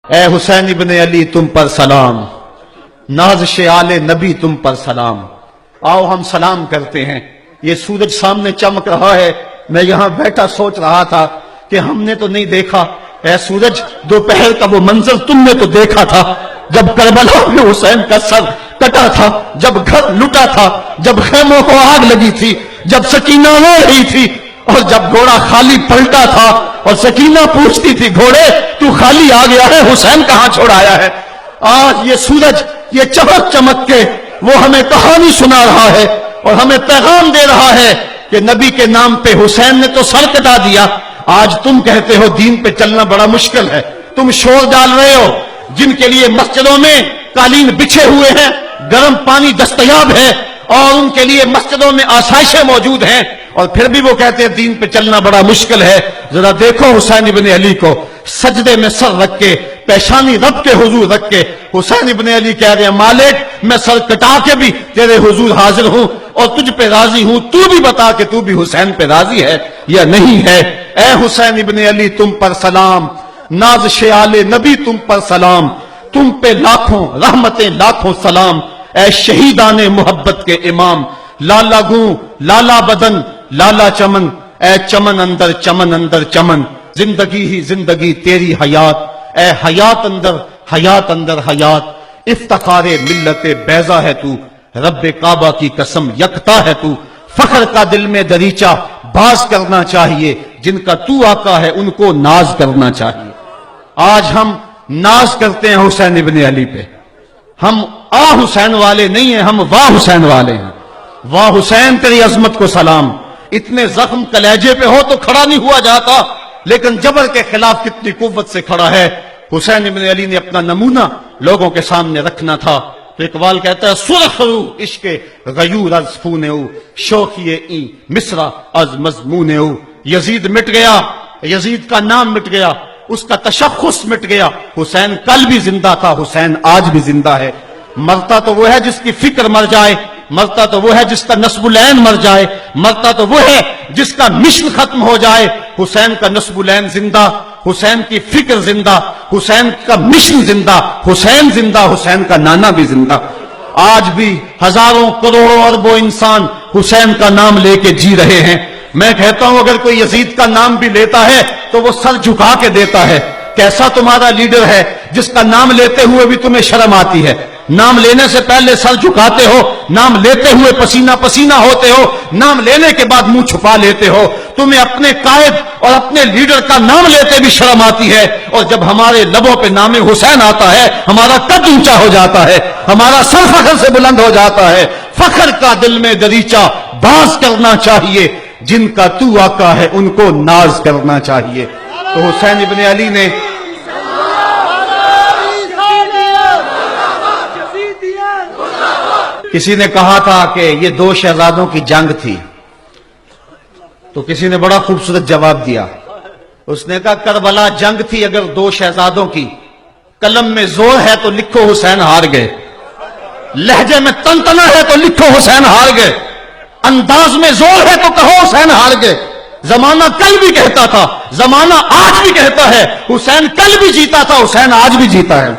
اے حسین ابن علی تم پر سلام، نازش آل نبی تم پر سلام۔ آؤ ہم سلام کرتے ہیں۔ یہ سورج سامنے چمک رہا ہے، میں یہاں بیٹھا سوچ رہا تھا کہ ہم نے تو نہیں دیکھا، اے سورج دوپہر کا وہ منظر تم نے تو دیکھا تھا، جب کربلا میں حسین کا سر کٹا تھا، جب گھر لٹا تھا، جب خیموں کو آگ لگی تھی، جب سکینہ رو رہی تھی، اور جب گھوڑا خالی پلٹا تھا اور سکینہ پوچھتی تھی گھوڑے تو خالی آ گیا ہے، حسین کہاں چھوڑ آیا ہے۔ آج یہ سورج یہ چمک چمک کے وہ ہمیں کہانی سنا رہا ہے اور ہمیں پیغام دے رہا ہے کہ نبی کے نام پہ حسین نے تو سر کٹا دیا، آج تم کہتے ہو دین پہ چلنا بڑا مشکل ہے۔ تم شور ڈال رہے ہو، جن کے لیے مسجدوں میں قالین بچھے ہوئے ہیں، گرم پانی دستیاب ہے اور ان کے لیے مسجدوں میں آسائشیں موجود ہیں، اور پھر بھی وہ کہتے ہیں دین پہ چلنا بڑا مشکل ہے۔ ذرا دیکھو حسین ابن علی کو، سجدے میں سر رکھ کے، پیشانی رب کے حضور رکھ کے حسین ابن علی کہہ رہے ہیں مالک میں سر کٹا کے بھی تیرے حضور حاضر ہوں اور تجھ پہ راضی ہوں، تو بھی بتا کہ تو بھی حسین پہ راضی ہے یا نہیں ہے۔ اے حسین ابن علی تم پر سلام، نازش آل نبی تم پر سلام، تم پہ لاکھوں رحمتیں لاکھوں سلام۔ اے شہیدان محبت کے امام، لالا گوں لالا بدن لالا چمن، اے چمن اندر چمن اندر چمن، زندگی ہی زندگی تیری حیات، اے حیات اندر حیات، افتخار ملت بیضا ہے تو، رب کعبہ کی قسم یکتا ہے تو، فخر کا دل میں دریچہ باز کرنا چاہیے، جن کا تو آقا ہے ان کو ناز کرنا چاہیے۔ آج ہم ناز کرتے ہیں حسین ابن علی پہ، ہم آ حسین والے نہیں ہیں، ہم واہ حسین والے ہیں۔ واہ حسین تیری عظمت کو سلام، اتنے زخم کلیجے پہ ہو تو کھڑا نہیں ہوا جاتا، لیکن جبر کے خلاف کتنی قوت سے کھڑا ہے۔ حسین ابن علی نے اپنا نمونہ لوگوں کے سامنے رکھنا تھا، تو اقبال کہتا ہے سرخ رو عشق غیور از خون او، شوخی این مصرع از مضمون او۔ یزید مٹ گیا، یزید کا نام مٹ گیا، اس کا تشخص مٹ گیا، حسین کل بھی زندہ تھا، حسین آج بھی زندہ ہے۔ مرتا تو وہ ہے جس کی فکر مر جائے، مرتا تو وہ ہے جس کا نصب العین مر جائے، مرتا تو وہ ہے جس کا مشن ختم ہو جائے۔ حسین کا نصب العین زندہ، حسین کی فکر زندہ، حسین کا مشن زندہ، حسین زندہ، حسین کا نانا بھی زندہ۔ آج بھی ہزاروں کروڑوں اربوں انسان حسین کا نام لے کے جی رہے ہیں۔ میں کہتا ہوں اگر کوئی یزید کا نام بھی لیتا ہے تو وہ سر جھکا کے دیتا ہے۔ کیسا تمہارا لیڈر ہے جس کا نام لیتے ہوئے بھی تمہیں شرم آتی ہے؟ نام لینے سے پہلے سر جھکاتے ہو، نام لیتے ہوئے پسینہ پسینہ ہوتے ہو، نام لینے کے بعد منہ چھپا لیتے ہو۔ تمہیں اپنے قائد اور اپنے لیڈر کا نام لیتے بھی شرم آتی ہے، اور جب ہمارے لبوں پہ نام حسین آتا ہے ہمارا قد اونچا ہو جاتا ہے، ہمارا سر فخر سے بلند ہو جاتا ہے۔ فخر کا دل میں دریچہ باز کرنا چاہیے، جن کا تو آقا ہے ان کو ناز کرنا چاہیے۔ تو حسین ابن علی نے کسی نے کہا تھا کہ یہ دو شہزادوں کی جنگ تھی، تو کسی نے بڑا خوبصورت جواب دیا، اس نے کہا کربلا جنگ تھی اگر دو شہزادوں کی، قلم میں زور ہے تو لکھو حسین ہار گئے، لہجے میں تنتنا ہے تو لکھو حسین ہار گئے، انداز میں زور ہے تو کہو حسین ہار گئے۔ زمانہ کل بھی کہتا تھا، زمانہ آج بھی کہتا ہے، حسین کل بھی جیتا تھا، حسین آج بھی جیتا ہے۔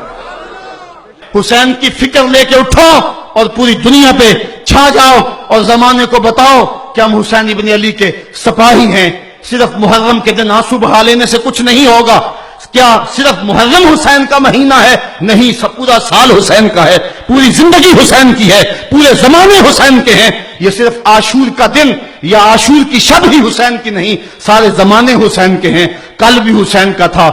حسین کی فکر لے کے اٹھو اور پوری دنیا پہ چھا جاؤ اور زمانے کو بتاؤ کہ ہم حسین ابن علی کے سپاہی ہیں۔ صرف محرم کے دن آنسو بہا لینے سے کچھ نہیں ہوگا۔ کیا صرف محرم حسین کا مہینہ ہے؟ نہیں، پورا سال حسین کا ہے، پوری زندگی حسین کی ہے، پورے زمانے حسین کے ہیں۔ یہ صرف عاشور کا دن یا عاشور کی شب ہی حسین کی نہیں، سارے زمانے حسین کے ہیں۔ کل بھی حسین کا تھا،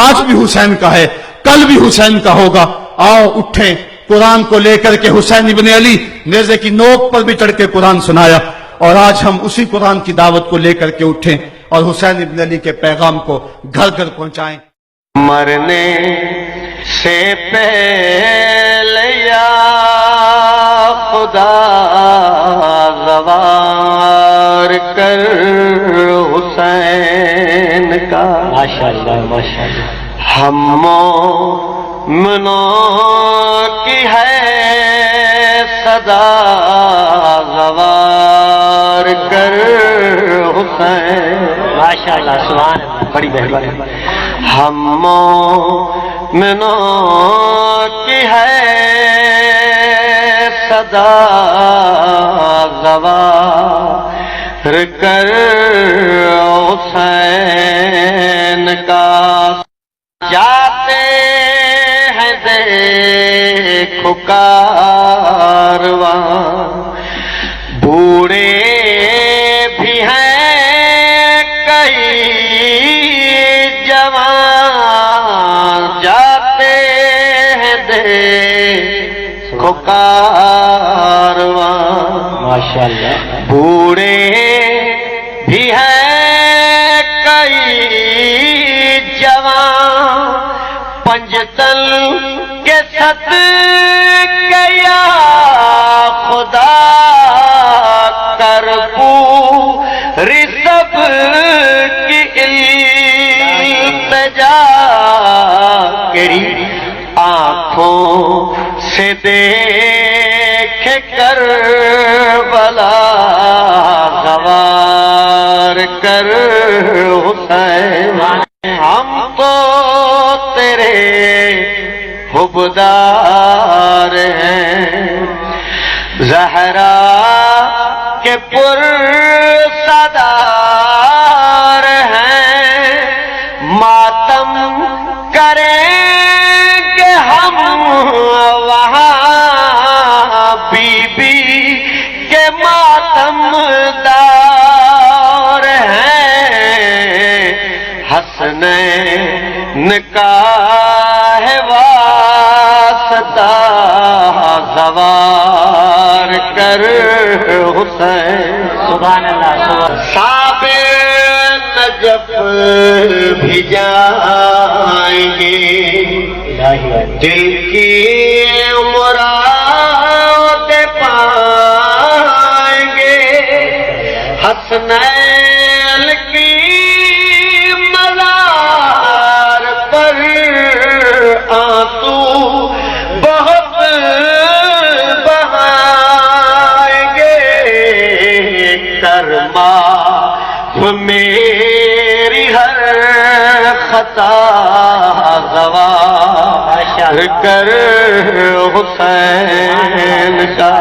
آج بھی حسین کا ہے، کل بھی حسین کا ہوگا۔ آؤ اٹھیں، قرآن کو لے کر کے حسین ابن علی نیزے کی نوک پر بھی چڑھ کے قرآن سنایا، اور آج ہم اسی قرآن کی دعوت کو لے کر کے اٹھیں اور حسین ابن علی کے پیغام کو گھر گھر پہنچائیں۔ مرنے سے پہلے یا خدا غوار کر حسین کا، ماشاءاللہ ماشاءاللہ، ہم مومنوں کی ہے صدا غوار کر حسین، ماشاءاللہ سبحان اللہ، بڑی مہربانی۔ ہم منوں کی ہے صدا غوار کر حسین کا جاتے ہیں دیکھو کارواں بوڑھے بھی ہیں کئی جوان جاتے ہیں دیکھو کارواں ماشاءاللہ بوڑھے بھی ہیں کئی جوان پنجتن کے ست کیا خدا کر پوری سب کی التجا کری آنکھوں سے دیکھ کر بلا غوار کر حسین ہم تو تیرے حبدار ہیں زہرا کے پر صدار ہیں ماتم کریں گے ہم وہاں بی بی کے ماتم دار ہیں حسنین کا ہے واسطہ زوار کر حسین سبحان اللہ سبحان صاحب نجف بھی جائیں گے دل کی مراد پائیں گے حسنین کی مزار پر آنسو بہت بہائیں گے کرما میری ہر خطا گوار کر حسین کا